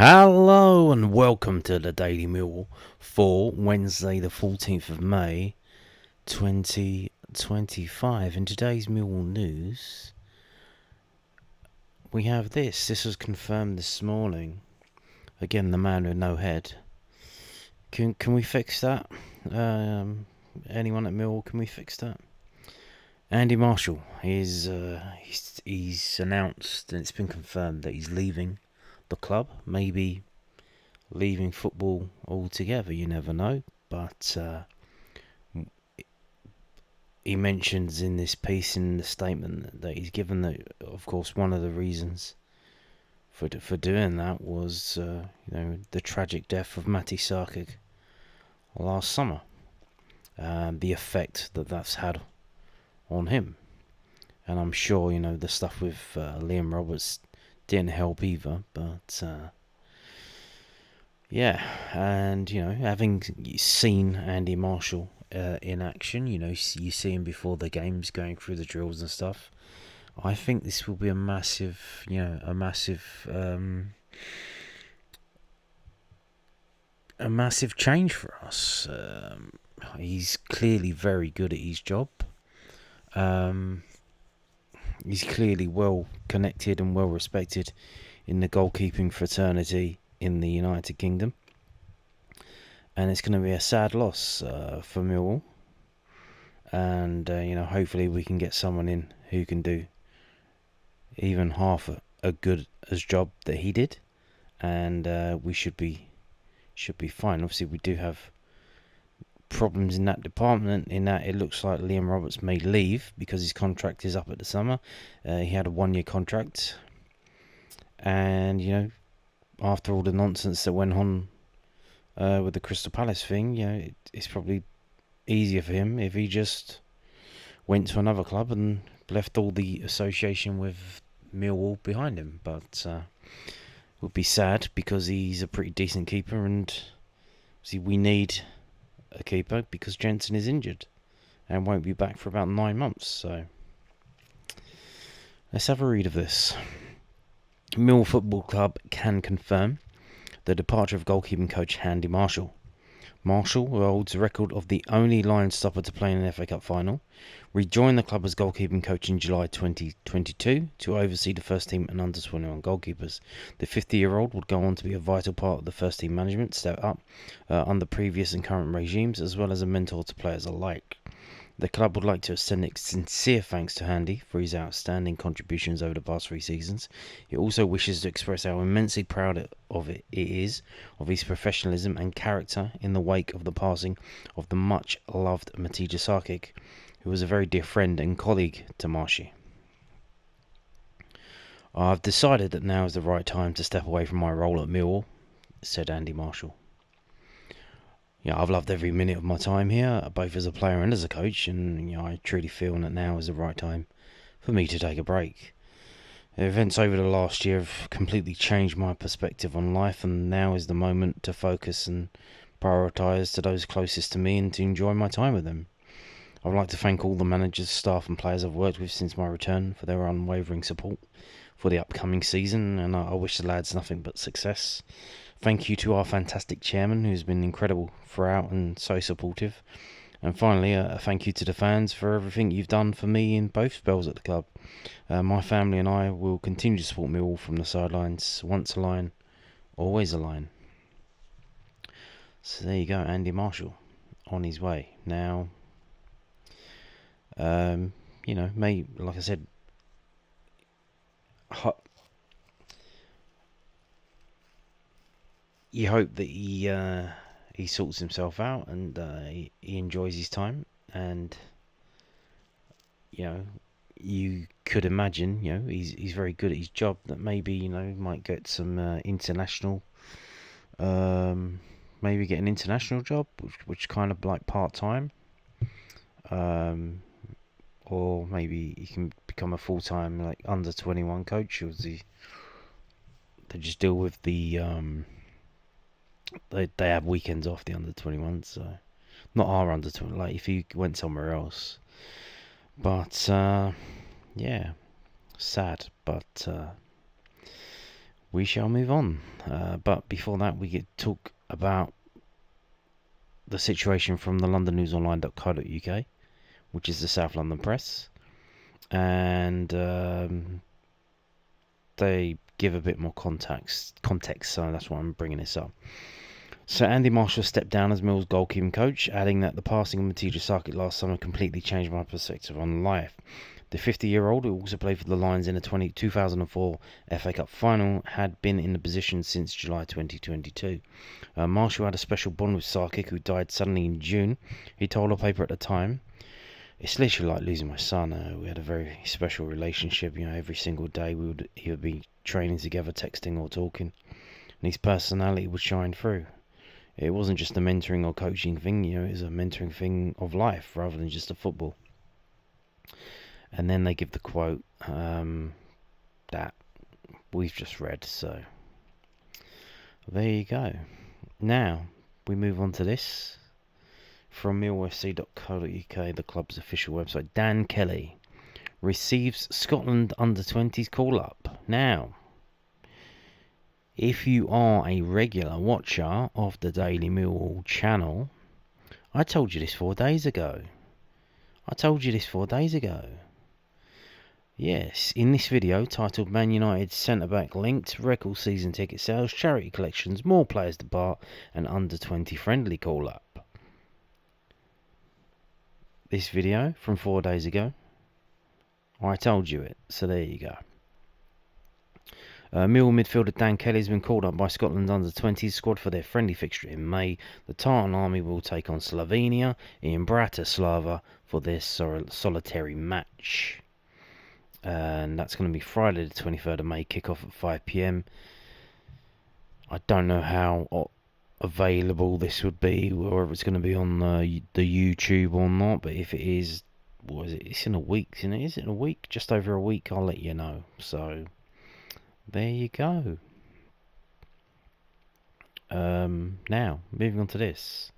Hello and welcome to the Daily Millwall for Wednesday the 14th of May 2025. In today's Millwall news, we have this. This was confirmed this morning. Again, the man with no head. Can we fix that? Anyone at Millwall, can we fix that? Andy Marshall he's announced, and it's been confirmed that he's leaving the club. Maybe leaving football altogether, you never know. But he mentions in this piece, in the statement that he's given, that of course one of the reasons for doing that was the tragic death of Matti Sarkic last summer, and the effect that's had on him. And I'm sure the stuff with Liam Roberts didn't help either, but yeah. And having seen Andy Marshall in action, you see him before the games going through the drills and stuff, I think this will be a massive change for us. He's clearly very good at his job. He's clearly well connected and well respected in the goalkeeping fraternity in the United Kingdom. And it's going to be a sad loss for Millwall. And, hopefully we can get someone in who can do even half a good as job that he did. And we should be fine. Obviously, we do have problems in that department, in that it looks like Liam Roberts may leave because his contract is up at the summer. He had a 1-year contract, and after all the nonsense that went on with the Crystal Palace thing, it's probably easier for him if he just went to another club and left all the association with Millwall behind him. But it would be sad because he's a pretty decent keeper, and see, we need a keeper because Jensen is injured and won't be back for about 9 months. So let's have a read of this. Millwall Football Club can confirm the departure of goalkeeping coach Andy Marshall. Marshall, who holds the record of the only line stopper to play in an FA Cup final, rejoined the club as goalkeeping coach in July 2022 to oversee the first team and under-21 goalkeepers. The 50-year-old would go on to be a vital part of the first team management step up under previous and current regimes, as well as a mentor to players alike. The club would like to extend its sincere thanks to Andy for his outstanding contributions over the past 3 seasons. It also wishes to express how immensely proud it is of his professionalism and character in the wake of the passing of the much-loved Matti Sarkic, who was a very dear friend and colleague to Marshy. I've decided that now is the right time to step away from my role at Millwall, said Andy Marshall. I've loved every minute of my time here, both as a player and as a coach, and I truly feel that now is the right time for me to take a break. The events over the last year have completely changed my perspective on life, and now is the moment to focus and prioritise to those closest to me and to enjoy my time with them. I would like to thank all the managers, staff and players I've worked with since my return for their unwavering support for the upcoming season, and I wish the lads nothing but success. Thank you to our fantastic chairman, who's been incredible throughout and so supportive. And finally, a thank you to the fans for everything you've done for me in both spells at the club. My family and I will continue to support Millwall from the sidelines. Once a line, always a line. So there you go, Andy Marshall on his way. Now, like I said, you hope that he sorts himself out and he enjoys his time, and you could imagine he's very good at his job, that maybe might get some international, maybe get an international job which kind of like part-time, or maybe he can become a full-time like under-21 coach, or they just deal with the they have weekends off, the under-21s, so not our under-20, like if he went somewhere else. But yeah, sad, but we shall move on. But before that, we get talk about the situation from the londonnewsonline.co.uk, which is the South London Press, and they give a bit more context, so that's why I'm bringing this up. So Andy Marshall stepped down as Mill's goalkeeping coach, adding that the passing of Matija Sarkic last summer completely changed my perspective on life. The 50-year-old, who also played for the Lions in the 2004 FA Cup final, had been in the position since July 2022. Marshall had a special bond with Sarkic, who died suddenly in June. He told a paper at the time, "It's literally like losing my son. We had a very special relationship. Every single day we would either be training together, texting or talking, and his personality would shine through. It wasn't just a mentoring or coaching thing, it was a mentoring thing of life rather than just a football." And then they give the quote that we've just read. So there you go. Now we move on to this from millwallfc.co.uk, the club's official website. Dan Kelly receives Scotland under-20s call-up. Now, if you are a regular watcher of the Daily Millwall channel, I told you this 4 days ago. Yes, in this video titled Man United Centre-Back Linked, Record Season Ticket Sales, Charity Collections, More Players Depart and Under-20 Friendly Call-Up. This video from 4 days ago, I told you it, so there you go. Millwall midfielder Dan Kelly has been called up by Scotland's under-20s squad for their friendly fixture in May. The Tartan Army will take on Slovenia in Bratislava for their solitary match. And that's going to be Friday the 23rd of May, kick-off at 5 p.m. I don't know how available this would be, or whether it's going to be on the YouTube or not, but if it is, what is it? It's in a week, isn't it? Is it in a week? Just over a week, I'll let you know. So there you go. Now, moving on to this.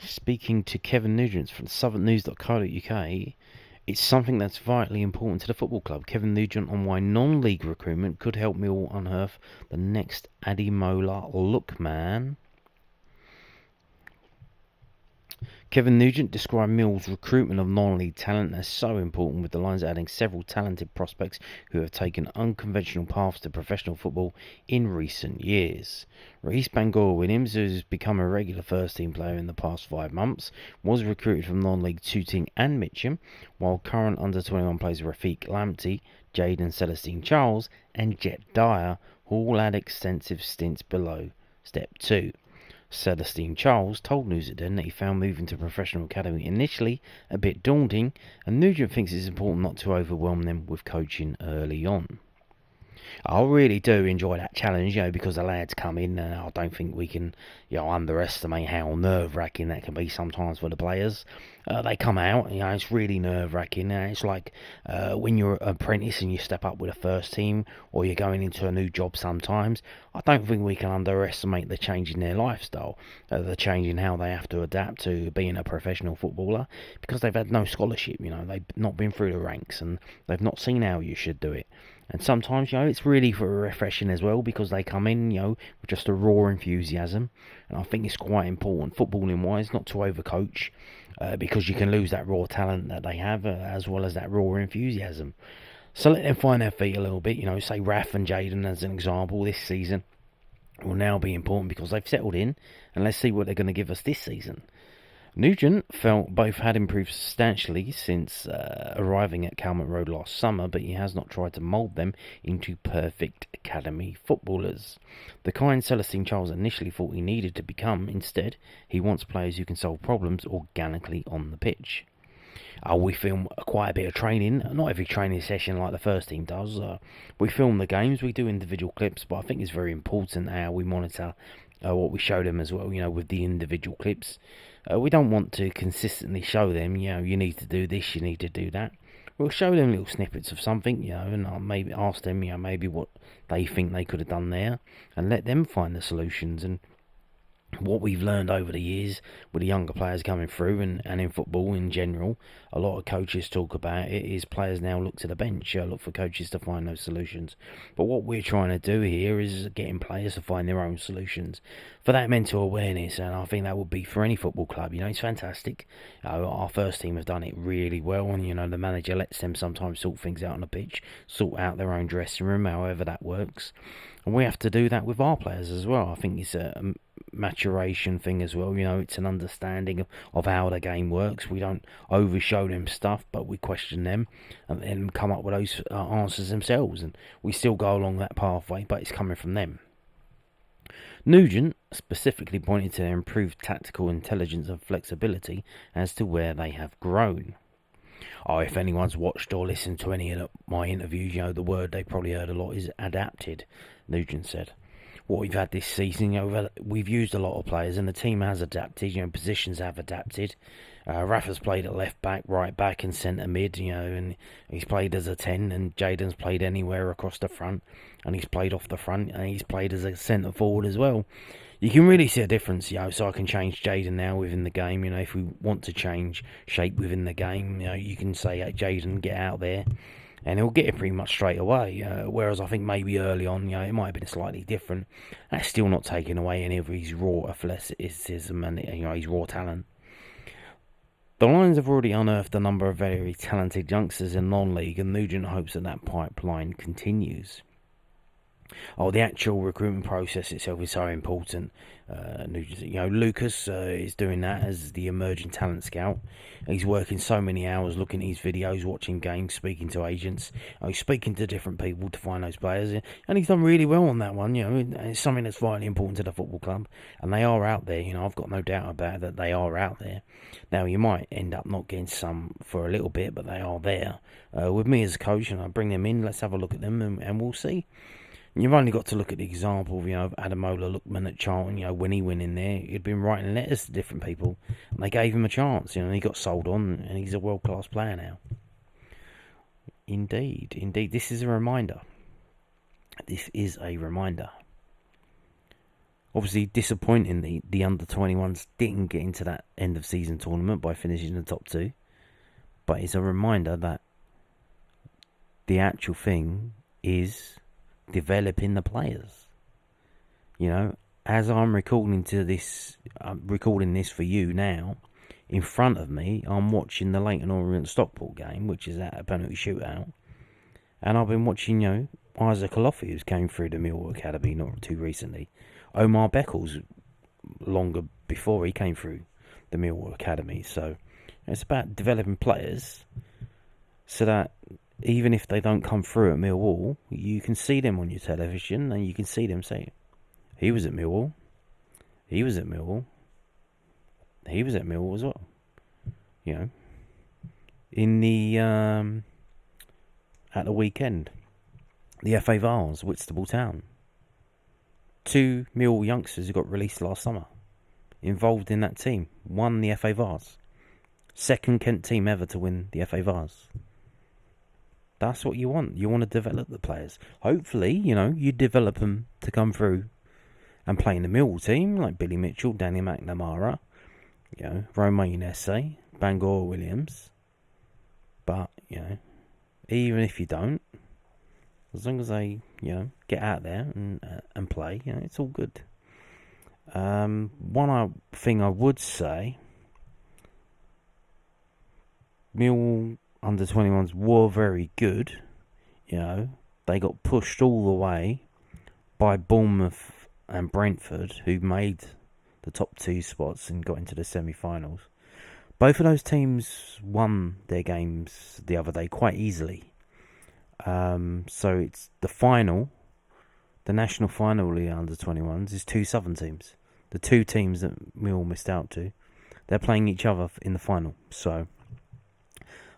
Speaking to Kevin Nugent from southernnews.co.uk, it's something that's vitally important to the football club. Kevin Nugent on why non-league recruitment could help Millwall unearth the next Ademola Lookman. Kevin Nugent described Millwall's recruitment of non-league talent as so important, with the Lions adding several talented prospects who have taken unconventional paths to professional football in recent years. Reece Bangor-Williams, who has become a regular first-team player in the past 5 months, was recruited from non-league Tooting and Mitcham, while current under-21 players Rafiq Lamptey, Jaden Celestine Charles and Jet Dyer all had extensive stints below Step 2. Celestine Charles told News at Den that he found moving to a professional academy initially a bit daunting, and Nugent thinks it's important not to overwhelm them with coaching early on. I really do enjoy that challenge, because the lads come in, and I don't think we can, underestimate how nerve-wracking that can be sometimes for the players. They come out, it's really nerve-wracking. It's like when you're an apprentice and you step up with a first team, or you're going into a new job sometimes. I don't think we can underestimate the change in their lifestyle, the change in how they have to adapt to being a professional footballer, because they've had no scholarship, they've not been through the ranks, and they've not seen how you should do it. And sometimes, it's really refreshing as well, because they come in, with just a raw enthusiasm. And I think it's quite important, footballing-wise, not to overcoach, because you can lose that raw talent that they have, as well as that raw enthusiasm. So let them find their feet a little bit, say Raf and Jaden as an example this season will now be important because they've settled in, and let's see what they're going to give us this season. Nugent felt both had improved substantially since arriving at Calmont Road last summer, but he has not tried to mould them into perfect academy footballers. The kind Celestine Charles initially thought he needed to become. Instead, he wants players who can solve problems organically on the pitch. We film quite a bit of training, not every training session like the first team does. We film the games, we do individual clips, but I think it's very important how we monitor what we show them as well, with the individual clips. We don't want to consistently show them, you need to do this, you need to do that. We'll show them little snippets of something, and I'll maybe ask them, maybe what they think they could have done there, and let them find the solutions. And what we've learned over the years with the younger players coming through and in football in general, a lot of coaches talk about it, is players now look to the bench, look for coaches to find those solutions. But what we're trying to do here is getting players to find their own solutions for that mental awareness, and I think that would be for any football club. It's fantastic. Our first team have done it really well, and the manager lets them sometimes sort things out on the pitch, sort out their own dressing room, however that works. And we have to do that with our players as well. I think it's a maturation thing as well. It's an understanding of how the game works. We don't overshow them stuff, but we question them and then come up with those answers themselves. And we still go along that pathway, but it's coming from them. Nugent specifically pointed to their improved tactical intelligence and flexibility as to where they have grown. If anyone's watched or listened to any of my interviews, the word they probably heard a lot is adapted, Nugent said. What we've had this season, we've used a lot of players and the team has adapted, positions have adapted. Rafa's played at left back, right back and centre mid, and he's played as a 10, and Jaden's played anywhere across the front, and he's played off the front, and he's played as a centre forward as well. You can really see a difference, so I can change Jaden now within the game, if we want to change shape within the game, you can say, hey, Jaden, get out there, and he'll get it pretty much straight away, whereas I think maybe early on, it might have been slightly different. That's still not taking away any of his raw athleticism and, his raw talent. The Lions have already unearthed a number of very talented youngsters in non-league, and Nugent hopes that pipeline continues. The actual recruitment process itself is so important. Lucas is doing that as the emerging talent scout. He's working so many hours looking at his videos, watching games, speaking to agents. He's speaking to different people to find those players, and he's done really well on that one. It's something that's vitally important to the football club, and they are out there. I've got no doubt about that. They are out there. Now you might end up not getting some for a little bit, but they are there. With me as a coach, and I bring them in. Let's have a look at them, and we'll see. You've only got to look at the example of, Ademola Lookman at Charlton, when he went in there, he'd been writing letters to different people, and they gave him a chance, and he got sold on, and he's a world-class player now. Indeed, this is a reminder. Obviously, disappointing the under-21s didn't get into that end-of-season tournament by finishing in the top two, but it's a reminder that the actual thing is developing the players. As I'm recording this for you now. In front of me, I'm watching the Leyton Orient Stockport game, which is at a penalty shootout, and I've been watching, Isaac Alofi, who's came through the Millwall Academy not too recently. Omar Beckles, longer before he came through the Millwall Academy. So it's about developing players so that even if they don't come through at Millwall, you can see them on your television and you can see them say, he was at Millwall, he was at Millwall, he was at Millwall as well. In the at the weekend, the FA Vars, Whitstable Town, 2 Millwall youngsters who got released last summer, involved in that team, won the FA Vars. Second Kent team ever to win the FA Vars. That's what you want. You want to develop the players. Hopefully, you develop them to come through and play in the Millwall team, like Billy Mitchell, Danny McNamara, Romain Esse, Bangor Williams. But, even if you don't, as long as they, get out there and play, it's all good. One thing I would say, Millwall under-21s were very good. They got pushed all the way by Bournemouth and Brentford, who made the top 2 spots and got into the semi-finals. Both of those teams won their games the other day quite easily. So it's the final, the national final of the under-21s is 2 Southern teams. The 2 teams that Millwall missed out to, they're playing each other in the final. So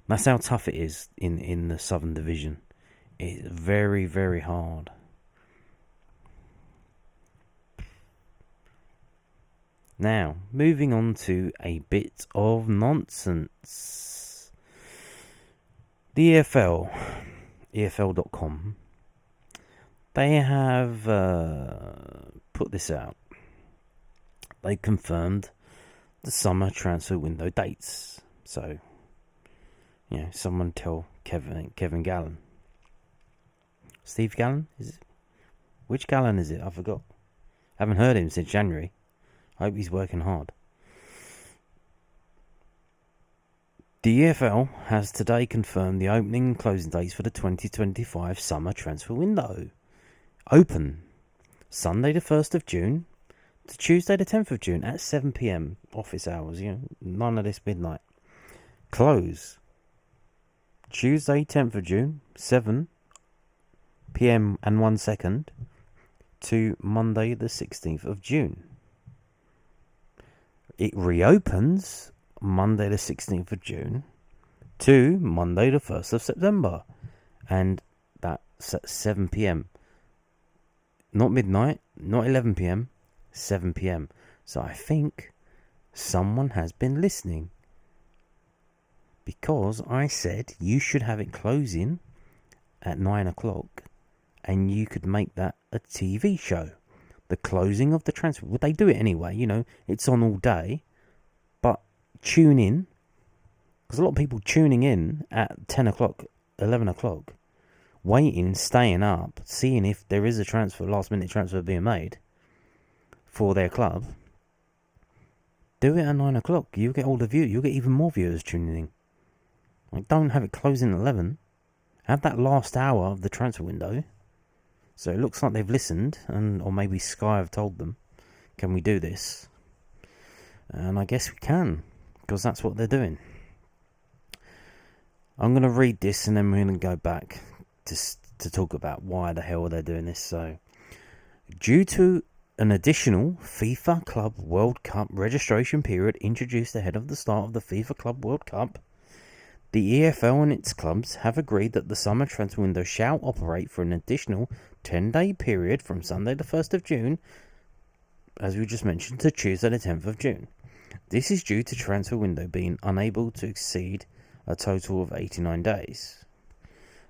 that's how tough it is in the Southern Division. It's very, very hard. Now, moving on to a bit of nonsense. The EFL, EFL.com, they have put this out. they confirmed the summer transfer window dates. So, someone tell Kevin Gallen. Steve Gallen? Is it? Which Gallen is it? I forgot. Haven't heard him since January. I hope he's working hard. The EFL has today confirmed the opening and closing dates for the 2025 summer transfer window. Open Sunday the 1st of June to Tuesday the 10th of June at 7 p.m. office hours, none of this midnight. Close Tuesday 10th of June, 7 p.m. and 1 second to Monday the 16th of June. It reopens Monday the 16th of June to Monday the 1st of September. And that's at 7 p.m. Not midnight, not 11 p.m, 7 p.m. So I think someone has been listening. Because I said you should have it closing at 9 o'clock and you could make that a TV show. The closing of the transfer. Would they do it anyway? It's on all day. But tune in. Because a lot of people tuning in at 10 o'clock, 11 o'clock. Waiting, staying up, seeing if there is a last minute transfer being made for their club. Do it at 9 o'clock. You'll get all the views. You'll get even more viewers tuning in. Don't have it closing at 11. Have that last hour of the transfer window. So it looks like they've listened, or maybe Sky have told them, can we do this? And I guess we can, because that's what they're doing. I'm going to read this and then we're going to go back to talk about why the hell they're doing this. So, due to an additional FIFA Club World Cup registration period introduced ahead of the start of the FIFA Club World Cup, the EFL and its clubs have agreed that the summer transfer window shall operate for an additional 10-day period from Sunday the 1st of June, as we just mentioned, to Tuesday the 10th of June. This is due to transfer window being unable to exceed a total of 89 days.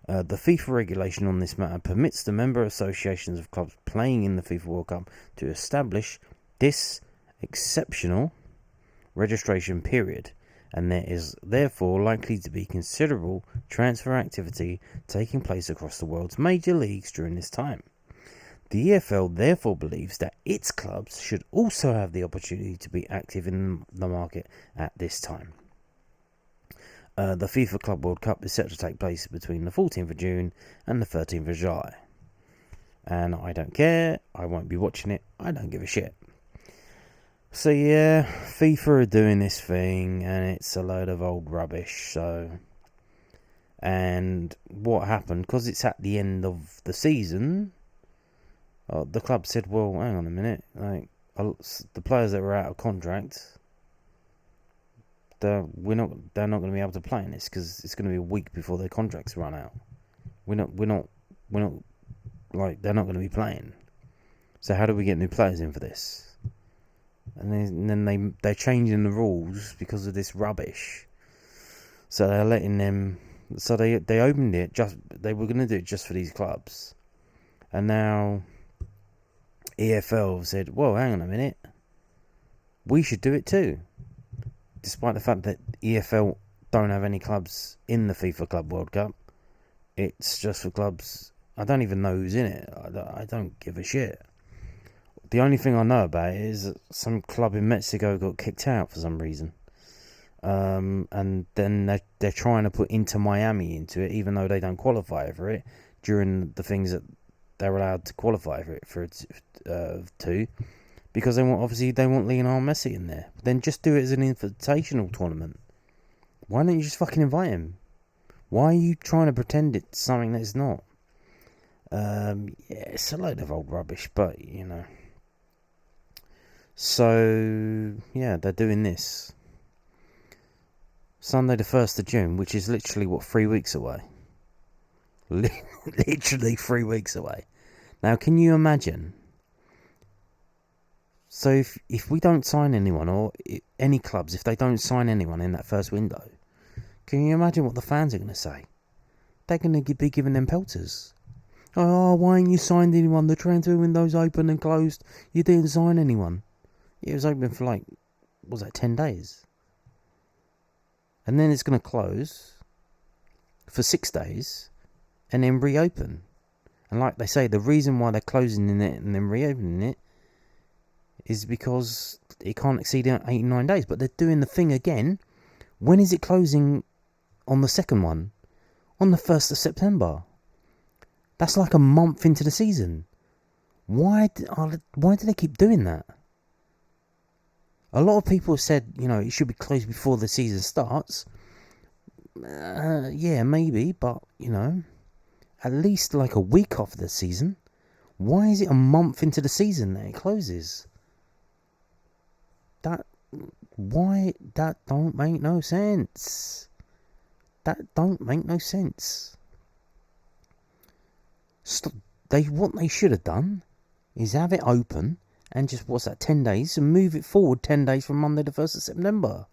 The FIFA regulation on this matter permits the member associations of clubs playing in the FIFA World Cup to establish this exceptional registration period, and there is therefore likely to be considerable transfer activity taking place across the world's major leagues during this time. The EFL therefore believes that its clubs should also have the opportunity to be active in the market at this time. The FIFA Club World Cup is set to take place between the 14th of June and the 13th of July. And I don't care, I won't be watching it, I don't give a shit. So yeah, FIFA are doing this thing and it's a load of old rubbish. And what happened, because it's at the end of the season, the club said, well, hang on a minute, the players that were out of contract, they're not going to be able to play in this because it's going to be a week before their contracts run out. We're not they're not going to be playing. So how do we get new players in for this? And then they're changing the rules because of this rubbish. So they're letting them. So they opened it they were going to do it just for these clubs, and now EFL said, well, hang on a minute, we should do it too. Despite the fact that EFL don't have any clubs in the FIFA Club World Cup, it's just for clubs. I don't even know who's in it. I don't give a shit. The only thing I know about it is that some club in Mexico got kicked out for some reason. And then they're trying to put Inter Miami into it, even though they don't qualify for it during the things that they're allowed to qualify for it to. Because they want Lionel Messi in there. But then just do it as an invitational tournament. Why don't you just fucking invite him? Why are you trying to pretend it's something that it's not? Yeah, it's a load of old rubbish, but So yeah, they're doing this Sunday the 1st of June, which is literally 3 weeks away. Literally 3 weeks away. Now, can you imagine? So if we don't sign anyone, or any clubs, if they don't sign anyone in that first window, can you imagine what the fans are going to say? They're going to be giving them pelters. Oh, why ain't you signed anyone? The transfer window's open and closed. You didn't sign anyone. It was open for like, what was that, 10 days? And then it's going to close for 6 days and then reopen. And like they say, the reason why they're closing it and then reopening it is because it can't exceed 89 days. But they're doing the thing again. When is it closing on the second one? On the 1st of September. That's like a month into the season. Why do they keep doing that? A lot of people have said, it should be closed before the season starts. Yeah, maybe, but, at least like a week off the season. Why is it a month into the season that it closes? That don't make no sense. That don't make no sense. What they should have done is have it open and just, 10 days, and move it forward 10 days from Monday the 1st of September.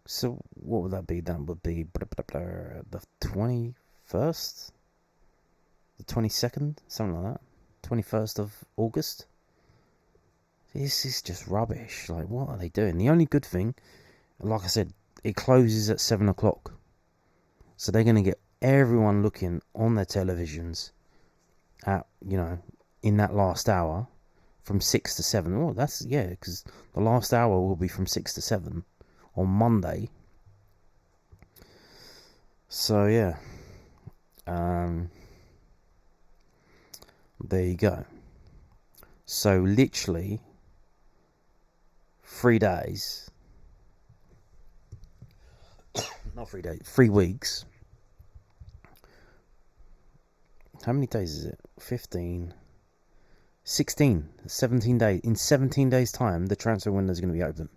So what would that be? That would be the 21st? The 22nd? Something like that. 21st of August? This is just rubbish. Like, what are they doing? The only good thing, like I said, it closes at 7 o'clock. So they're going to get everyone looking on their televisions at, in that last hour from 6 to 7. Oh, because the last hour will be from 6 to 7 on Monday. So, yeah. There you go. So, literally 3 days. Not 3 days. 3 weeks. How many days is it? 15. 16. 17 days. In 17 days' time, the transfer window is going to be open.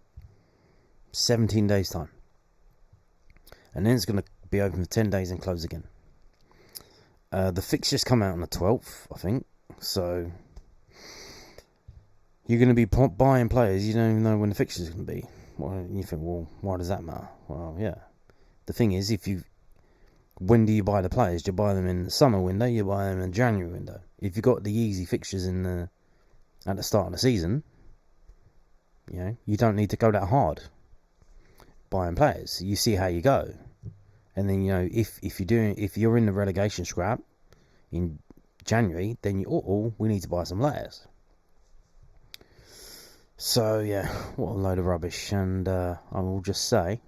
17 days' time. And then it's going to be open for 10 days and close again. The fixtures come out on the 12th, I think. So, you're going to be buying players. You don't even know when the fixtures are going to be. Well, you think, well, why does that matter? Well, yeah. The thing is, when do you buy the players? Do you buy them in the summer window? You buy them in the January window. If you've got the easy fixtures at the start of the season, you don't need to go that hard buying players. You see how you go, and then if you're in the relegation scrap in January, then we need to buy some players. So yeah, what a load of rubbish. And I will just say,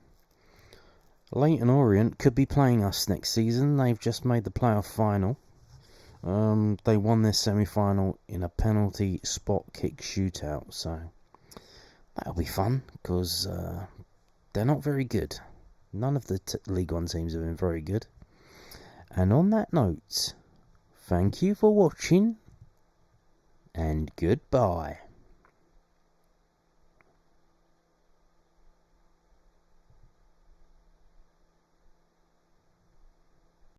Leyton Orient could be playing us next season. They've just made the playoff final. They won their semi-final in a penalty spot kick shootout. So that'll be fun, because they're not very good. None of the League One teams have been very good. And on that note, thank you for watching, and goodbye.